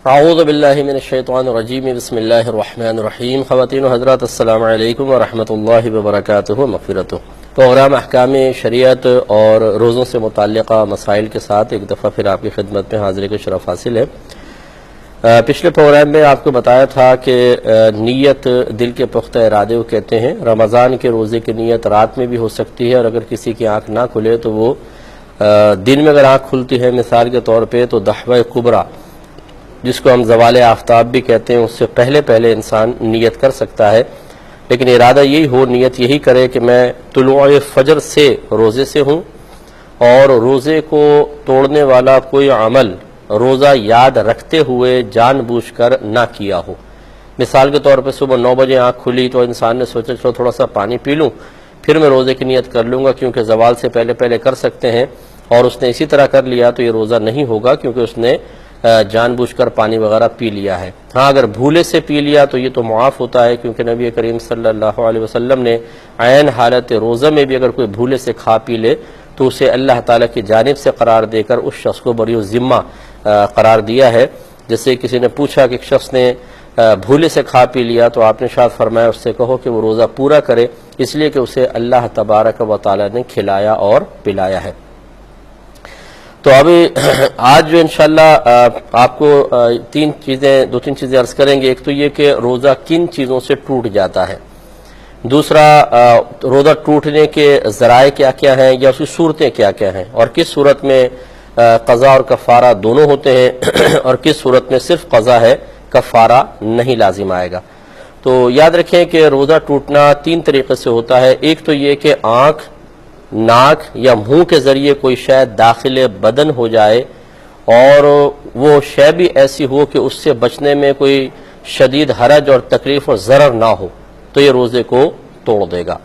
اعوذ باللہ من الشیطان الرجیم بسم اللہ الرحمن الرحیم۔ خواتین و حضرات السلام علیکم ورحمۃ اللہ وبرکاتہ و مغفرتہ۔ پروگرام احکام شریعت اور روزوں سے متعلقہ مسائل کے ساتھ ایک دفعہ پھر آپ کی خدمت میں حاضری کا شرف حاصل ہے۔ پچھلے پروگرام میں آپ کو بتایا تھا کہ نیت دل کے پختہ ارادے کو کہتے ہیں۔ رمضان کے روزے کی نیت رات میں بھی ہو سکتی ہے، اور اگر کسی کی آنکھ نہ کھلے تو وہ دن میں اگر آنکھ کھلتی ہے مثال کے طور پہ تو دحوہ کبریٰ جس کو ہم زوال آفتاب بھی کہتے ہیں، اس سے پہلے انسان نیت کر سکتا ہے، لیکن ارادہ یہی ہو، نیت یہی کرے کہ میں طلوع فجر سے روزے سے ہوں اور روزے کو توڑنے والا کوئی عمل روزہ یاد رکھتے ہوئے جان بوجھ کر نہ کیا ہو۔ مثال کے طور پہ صبح 9 بجے آنکھ کھلی تو انسان نے سوچا چلو تھوڑا سا پانی پی لوں پھر میں روزے کی نیت کر لوں گا، کیونکہ زوال سے پہلے کر سکتے ہیں، اور اس نے اسی طرح کر لیا تو یہ روزہ نہیں ہوگا، کیونکہ اس نے جان بوجھ کر پانی وغیرہ پی لیا ہے۔ ہاں اگر بھولے سے پی لیا تو یہ تو معاف ہوتا ہے، کیونکہ نبی کریم صلی اللہ علیہ وسلم نے عین حالت روزہ میں بھی اگر کوئی بھولے سے کھا پی لے تو اسے اللہ تعالیٰ کی جانب سے قرار دے کر اس شخص کو بری ذمہ قرار دیا ہے۔ جیسے کسی نے پوچھا کہ ایک شخص نے بھولے سے کھا پی لیا تو آپ نے شاید فرمایا اس سے کہو کہ وہ روزہ پورا کرے، اس لیے کہ اسے اللہ تبارک و تعالیٰ نے کھلایا اور پلایا ہے۔ تو ابھی آج جو انشاءاللہ آپ کو دو تین چیزیں عرض کریں گے۔ ایک تو یہ کہ روزہ کن چیزوں سے ٹوٹ جاتا ہے، دوسرا روزہ ٹوٹنے کے ذرائع کیا کیا ہیں یا اس کی صورتیں کیا کیا ہیں، اور کس صورت میں قضا اور کفارہ دونوں ہوتے ہیں اور کس صورت میں صرف قضا ہے، کفارہ نہیں لازم آئے گا۔ تو یاد رکھیں کہ روزہ ٹوٹنا 3 طریقے سے ہوتا ہے۔ ایک تو یہ کہ آنکھ، ناک یا منہ کے ذریعے کوئی شے داخل بدن ہو جائے اور وہ شے بھی ایسی ہو کہ اس سے بچنے میں کوئی شدید حرج اور تکلیف اور ضرر نہ ہو تو یہ روزے کو توڑ دے گا۔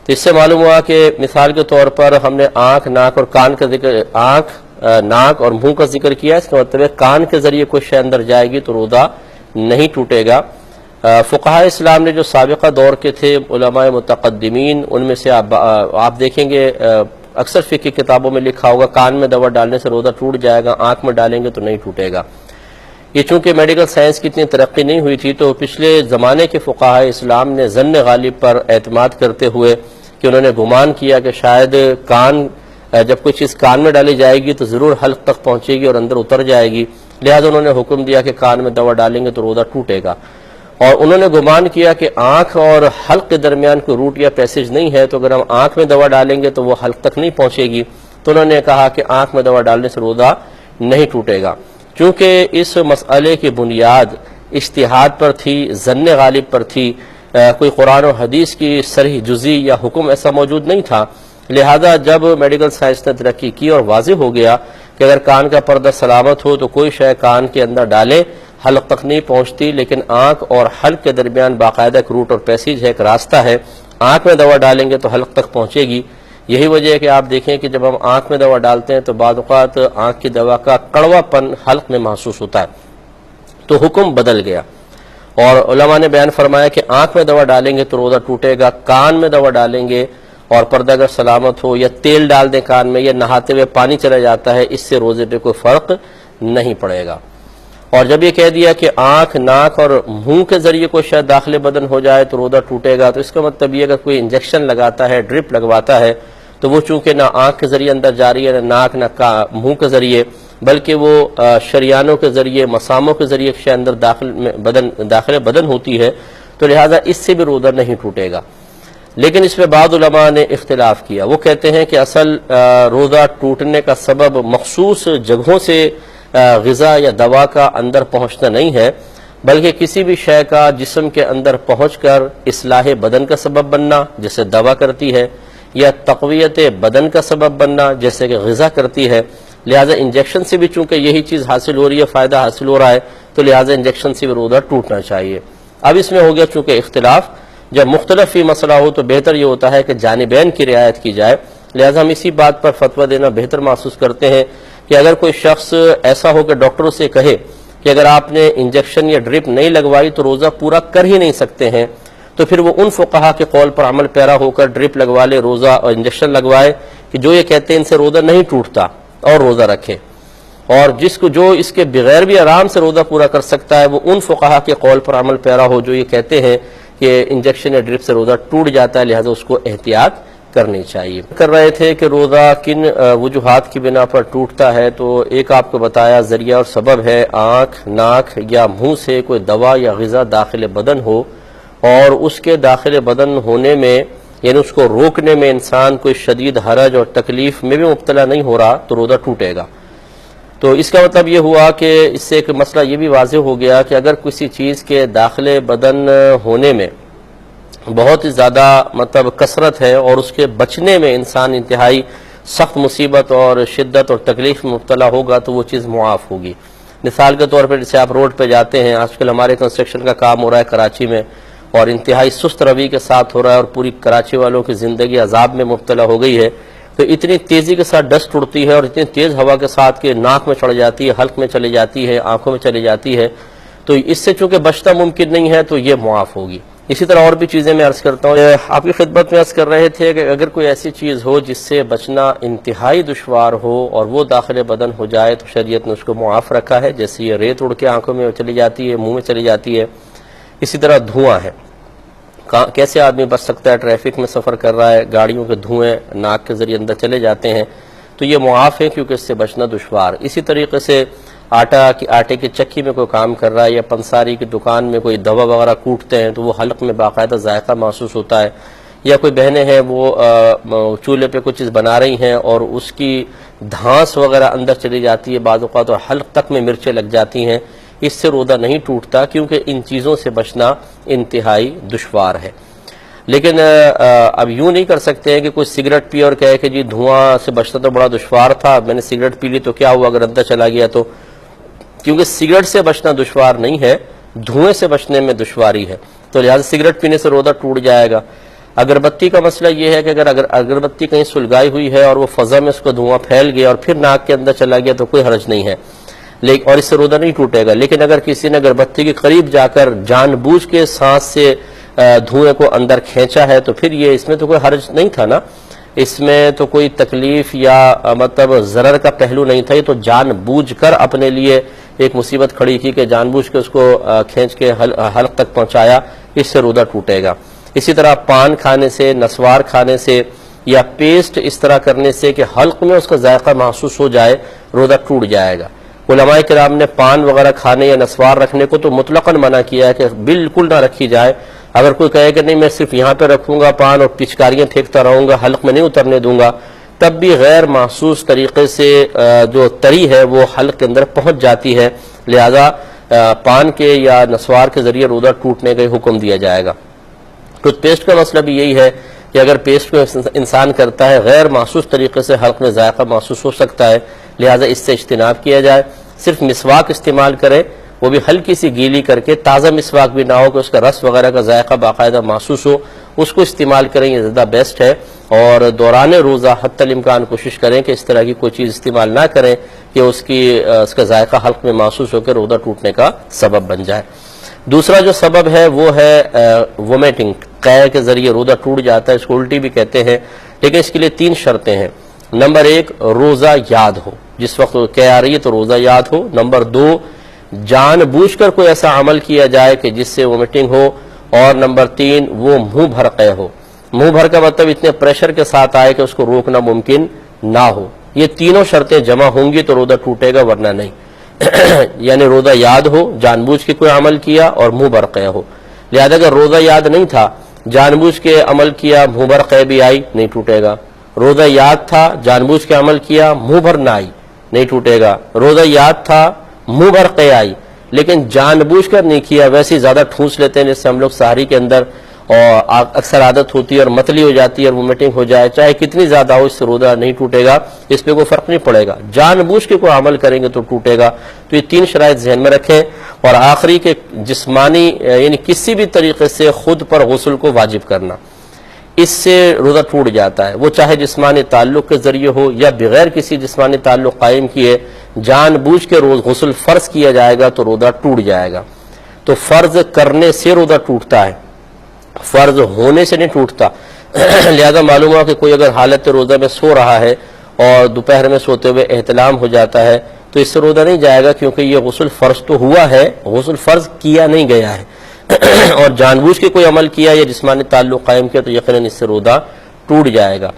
تو اس سے معلوم ہوا کہ مثال کے طور پر ہم نے آنکھ، ناک اور کان کا ذکر، آنکھ، ناک اور منہ کا ذکر کیا، اس کا مطلب ہے کان کے ذریعے کوئی شے اندر جائے گی تو روزہ نہیں ٹوٹے گا۔ فقہاء اسلام نے جو سابقہ دور کے تھے علماء متقدمین، ان میں سے آپ دیکھیں گے اکثر فقہ کی کتابوں میں لکھا ہوگا کان میں دوا ڈالنے سے روزہ ٹوٹ جائے گا، آنکھ میں ڈالیں گے تو نہیں ٹوٹے گا۔ یہ چونکہ میڈیکل سائنس کی اتنی ترقی نہیں ہوئی تھی تو پچھلے زمانے کے فقہاء اسلام نے ظن غالب پر اعتماد کرتے ہوئے کہ انہوں نے گمان کیا کہ شاید کان، جب کوئی چیز کان میں ڈالی جائے گی تو ضرور حلق تک پہنچے گی اور اندر اتر جائے گی، لہذا انہوں نے حکم دیا کہ کان میں دوا ڈالیں گے تو روزہ ٹوٹے گا۔ اور انہوں نے گمان کیا کہ آنکھ اور حلق کے درمیان کوئی روٹ یا پیسیج نہیں ہے، تو اگر ہم آنکھ میں دوا ڈالیں گے تو وہ حلق تک نہیں پہنچے گی، تو انہوں نے کہا کہ آنکھ میں دوا ڈالنے سے روزہ نہیں ٹوٹے گا۔ چونکہ اس مسئلے کی بنیاد اجتہاد پر تھی، ظن غالب پر تھی، کوئی قرآن و حدیث کی صریح جزی یا حکم ایسا موجود نہیں تھا، لہذا جب میڈیکل سائنس نے ترقی کی اور واضح ہو گیا کہ اگر کان کا پردہ سلامت ہو تو کوئی شے کان کے اندر ڈالے حلق تک نہیں پہنچتی، لیکن آنکھ اور حلق کے درمیان باقاعدہ ایک روٹ اور پیسیج ہے، ایک راستہ ہے، آنکھ میں دوا ڈالیں گے تو حلق تک پہنچے گی۔ یہی وجہ ہے کہ آپ دیکھیں کہ جب ہم آنکھ میں دوا ڈالتے ہیں تو بعض اوقات آنکھ کی دوا کا کڑوا پن حلق میں محسوس ہوتا ہے، تو حکم بدل گیا اور علماء نے بیان فرمایا کہ آنکھ میں دوا ڈالیں گے تو روزہ ٹوٹے گا، کان میں دوا ڈالیں گے اور پردہ اگر سلامت ہو یا تیل ڈال دیں کان میں یا نہاتے ہوئے پانی چلا جاتا ہے، اس سے روزے پہ کوئی فرق نہیں پڑے گا۔ اور جب یہ کہہ دیا کہ آنکھ، ناک اور منہ کے ذریعے کوئی شاید داخل بدن ہو جائے تو روزہ ٹوٹے گا، تو اس کا مطلب یہ اگر کوئی انجیکشن لگاتا ہے، ڈرپ لگواتا ہے، تو وہ چونکہ نہ آنکھ کے ذریعے اندر جاری ہے، نہ ناک نہ منہ کے ذریعے، بلکہ وہ شریانوں کے ذریعے، مساموں کے ذریعے شاید اندر داخل بدن ہوتی ہے، تو لہذا اس سے بھی روزہ نہیں ٹوٹے گا۔ لیکن اس میں بعض علماء نے اختلاف کیا، وہ کہتے ہیں کہ اصل روزہ ٹوٹنے کا سبب مخصوص جگہوں سے غذا یا دوا کا اندر پہنچنا نہیں ہے، بلکہ کسی بھی شے کا جسم کے اندر پہنچ کر اصلاح بدن کا سبب بننا جیسے دوا کرتی ہے، یا تقویت بدن کا سبب بننا جیسے کہ غذا کرتی ہے۔ لہذا انجیکشن سے بھی چونکہ یہی چیز حاصل ہو رہی ہے، فائدہ حاصل ہو رہا ہے، تو لہذا انجیکشن سے بھی روزہ ٹوٹنا چاہیے۔ اب اس میں ہو گیا چونکہ اختلاف، جب مختلف ہی مسئلہ ہو تو بہتر یہ ہوتا ہے کہ جانبین کی رعایت کی جائے، لہذا ہم اسی بات پر فتویٰ دینا بہتر محسوس کرتے ہیں کہ اگر کوئی شخص ایسا ہو کہ ڈاکٹروں سے کہے کہ اگر آپ نے انجیکشن یا ڈرپ نہیں لگوائی تو روزہ پورا کر ہی نہیں سکتے ہیں، تو پھر وہ ان فقہا کے قول پر عمل پیرا ہو کر ڈرپ لگوا لے، روزہ اور انجیکشن لگوائے کہ جو یہ کہتے ہیں ان سے روزہ نہیں ٹوٹتا اور روزہ رکھے۔ اور جس کو جو اس کے بغیر بھی آرام سے روزہ پورا کر سکتا ہے وہ ان فقہا کے قول پر عمل پیرا ہو جو یہ کہتے ہیں کہ انجیکشن یا ڈرپ سے روزہ ٹوٹ جاتا ہے، لہذا اس کو احتیاط کرنی چاہیے۔ کر رہے تھے کہ روزہ کن وجوہات کی بنا پر ٹوٹتا ہے، تو ایک آپ کو بتایا ذریعہ اور سبب ہے آنکھ، ناک یا منہ سے کوئی دوا یا غذا داخل بدن ہو، اور اس کے داخل بدن ہونے میں یعنی اس کو روکنے میں انسان کوئی شدید حرج اور تکلیف میں بھی مبتلا نہیں ہو رہا تو روزہ ٹوٹے گا۔ تو اس کا مطلب یہ ہوا کہ اس سے ایک مسئلہ یہ بھی واضح ہو گیا کہ اگر کسی چیز کے داخل بدن ہونے میں بہت ہی زیادہ کثرت ہے اور اس کے بچنے میں انسان انتہائی سخت مصیبت اور شدت اور تکلیف میں مبتلا ہوگا تو وہ چیز معاف ہوگی۔ مثال کے طور پر جیسے آپ روڈ پہ جاتے ہیں، آج کل ہمارے کنسٹرکشن کا کام ہو رہا ہے کراچی میں اور انتہائی سست روی کے ساتھ ہو رہا ہے اور پوری کراچی والوں کی زندگی عذاب میں مبتلا ہو گئی ہے، تو اتنی تیزی کے ساتھ ڈسٹ اڑتی ہے اور اتنی تیز ہوا کے ساتھ کہ ناک میں چڑھ جاتی ہے، حلق میں چلی جاتی ہے، آنکھوں میں چلی جاتی ہے، تو اس سے چونکہ بچنا ممکن نہیں ہے تو یہ معاف ہوگی۔ اسی طرح اور بھی چیزیں میں عرض کرتا ہوں، آپ کی خدمت میں عرض کر رہے تھے کہ اگر کوئی ایسی چیز ہو جس سے بچنا انتہائی دشوار ہو اور وہ داخل بدن ہو جائے تو شریعت نے اس کو معاف رکھا ہے، جیسے یہ ریت اڑ کے آنکھوں میں چلی جاتی ہے، منہ میں چلی جاتی ہے۔ اسی طرح دھواں ہے، کیسے آدمی بچ سکتا ہے، ٹریفک میں سفر کر رہا ہے، گاڑیوں کے دھوئیں ناک کے ذریعے اندر چلے جاتے ہیں تو یہ معاف ہے کیونکہ اس سے بچنا دشوار۔ اسی طریقے سے آٹے کی چکی میں کوئی کام کر رہا ہے یا پنساری کی دکان میں کوئی دوا وغیرہ کوٹتے ہیں تو وہ حلق میں باقاعدہ ذائقہ محسوس ہوتا ہے، یا کوئی بہنیں ہیں وہ چولہے پہ کچھ چیز بنا رہی ہیں اور اس کی دھانس وغیرہ اندر چلی جاتی ہے، بعض اوقات اور حلق تک میں مرچیں لگ جاتی ہیں، اس سے روزہ نہیں ٹوٹتا کیونکہ ان چیزوں سے بچنا انتہائی دشوار ہے۔ لیکن اب یوں نہیں کر سکتے ہیں کہ کوئی سگریٹ پی اور کہے کہ جی دھواں سے بچنا تو بڑا دشوار تھا، میں نے سگریٹ پی لی تو کیا ہوا اگر اندر چلا گیا تو، کیونکہ سگریٹ سے بچنا دشوار نہیں ہے، دھوئیں سے بچنے میں دشواری ہے، تو لہٰذا سگریٹ پینے سے روزہ ٹوٹ جائے گا۔ اگربتی کا مسئلہ یہ ہے کہ اگر اگربتی کہیں سلگائی ہوئی ہے اور وہ فضا میں اس کو دھواں پھیل گیا اور پھر ناک کے اندر چلا گیا تو کوئی حرج نہیں ہے، اور اس سے روزہ نہیں ٹوٹے گا۔ لیکن اگر کسی نے اگربتی کے قریب جا کر جان بوجھ کے سانس سے دھوئیں کو اندر کھینچا ہے تو پھر یہ اس میں تو کوئی حرج نہیں تھا نا، اس میں تو کوئی تکلیف یا ضرر کا پہلو نہیں تھا، یہ تو جان بوجھ کر اپنے لیے ایک مصیبت کھڑی کی کہ جان بوجھ کے اس کو کھینچ کے حلق تک پہنچایا، اس سے روزہ ٹوٹے گا۔ اسی طرح پان کھانے سے، نسوار کھانے سے یا پیسٹ اس طرح کرنے سے کہ حلق میں اس کا ذائقہ محسوس ہو جائے روزہ ٹوٹ جائے گا۔ علماء کرام نے پان وغیرہ کھانے یا نسوار رکھنے کو تو مطلقاً منع کیا ہے کہ بالکل نہ رکھی جائے۔ اگر کوئی کہے کہ نہیں میں صرف یہاں پہ رکھوں گا پان اور پچکاریاں پھینکتا رہوں گا، حلق میں نہیں اترنے دوں گا، تب بھی غیر محسوس طریقے سے جو تری ہے وہ حلق کے اندر پہنچ جاتی ہے، لہذا پان کے یا نسوار کے ذریعے روزہ ٹوٹنے کا حکم دیا جائے گا۔ ٹوتھ پیسٹ کا مسئلہ بھی یہی ہے کہ اگر پیسٹ کو انسان کرتا ہے غیر محسوس طریقے سے حلق میں ذائقہ محسوس ہو سکتا ہے، لہذا اس سے اجتناب کیا جائے۔ صرف مسواک استعمال کرے، وہ بھی ہلکی سی گیلی کر کے، تازہ مسواک بھی نہ ہو کہ اس کا رس وغیرہ کا ذائقہ باقاعدہ محسوس ہو، اس کو استعمال کریں، یہ زیادہ بیسٹ ہے۔ اور دوران روزہ حتی الامکان کوشش کریں کہ اس طرح کی کوئی چیز استعمال نہ کریں کہ اس کا ذائقہ حلق میں محسوس ہو کے روزہ ٹوٹنے کا سبب بن جائے۔ دوسرا جو سبب ہے وہ ہے وومیٹنگ، قے کے ذریعے روزہ ٹوٹ جاتا ہے، اس کو الٹی بھی کہتے ہیں، لیکن اس کے لیے 3 شرطیں ہیں۔ نمبر 1 روزہ یاد ہو، جس وقت قے آ رہی ہے تو روزہ یاد ہو۔ نمبر 2 جان بوجھ کر کوئی ایسا عمل کیا جائے کہ جس سے وومیٹنگ ہو، اور نمبر 3 وہ منہ بھر قے ہو۔ منہ بھر کا مطلب اتنے پریشر کے ساتھ آئے کہ اس کو روکنا ممکن نہ ہو۔ یہ تینوں شرطیں جمع ہوں گی تو روزہ ٹوٹے گا، ورنہ نہیں۔ یعنی روزہ یاد ہو، جان بوجھ کے کوئی عمل کیا اور منہ بھر قے ہو، لہذا اگر روزہ یاد نہیں تھا، جان بوجھ کے عمل کیا، منہ بھر قے بھی آئی، نہیں ٹوٹے گا۔ روزہ یاد تھا، جان بوجھ کے عمل کیا، منہ بھر نہ آئی، نہیں ٹوٹے گا۔ روزہ یاد تھا، منہ بھر قے آئی لیکن جان بوجھ کر نہیں کیا، ویسے ہی زیادہ ٹھونس لیتے ہیں جس سے ہم لوگ سحری کے اندر، اور اکثر عادت ہوتی ہے اور متلی ہو جاتی ہے اور وومیٹنگ ہو جائے، چاہے کتنی زیادہ ہو، اس سے روزہ نہیں ٹوٹے گا، اس پہ کوئی فرق نہیں پڑے گا۔ جان بوجھ کے کوئی عمل کریں گے تو ٹوٹے گا۔ تو یہ 3 شرائط ذہن میں رکھیں۔ اور آخری کے جسمانی یعنی کسی بھی طریقے سے خود پر غسل کو واجب کرنا، اس سے روزہ ٹوٹ جاتا ہے، وہ چاہے جسمانی تعلق کے ذریعے ہو یا بغیر کسی جسمانی تعلق قائم کیے، جان بوجھ کے روز غسل فرض کیا جائے گا تو روزہ ٹوٹ جائے گا۔ تو فرض کرنے سے روزہ ٹوٹتا ہے، فرض ہونے سے نہیں ٹوٹتا۔ لہذا معلوم ہوا کہ کوئی اگر حالت روزہ میں سو رہا ہے اور دوپہر میں سوتے ہوئے احتلام ہو جاتا ہے تو اس سے روزہ نہیں جائے گا، کیونکہ یہ غسل فرض تو ہوا ہے، غسل فرض کیا نہیں گیا ہے اور جان بوجھ کے کوئی عمل کیا یا جسمانی تعلق قائم کیا تو یقیناً اس سے روزہ ٹوٹ جائے گا۔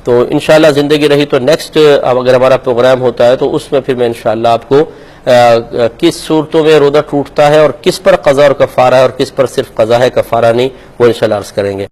تو انشاءاللہ زندگی رہی تو نیکسٹ اگر ہمارا پروگرام ہوتا ہے تو اس میں پھر میں انشاءاللہ آپ کو کس صورتوں میں روزہ ٹوٹتا ہے اور کس پر قضا اور کفارہ ہے اور کس پر صرف قضا ہے کفارہ نہیں، وہ انشاءاللہ عرض کریں گے۔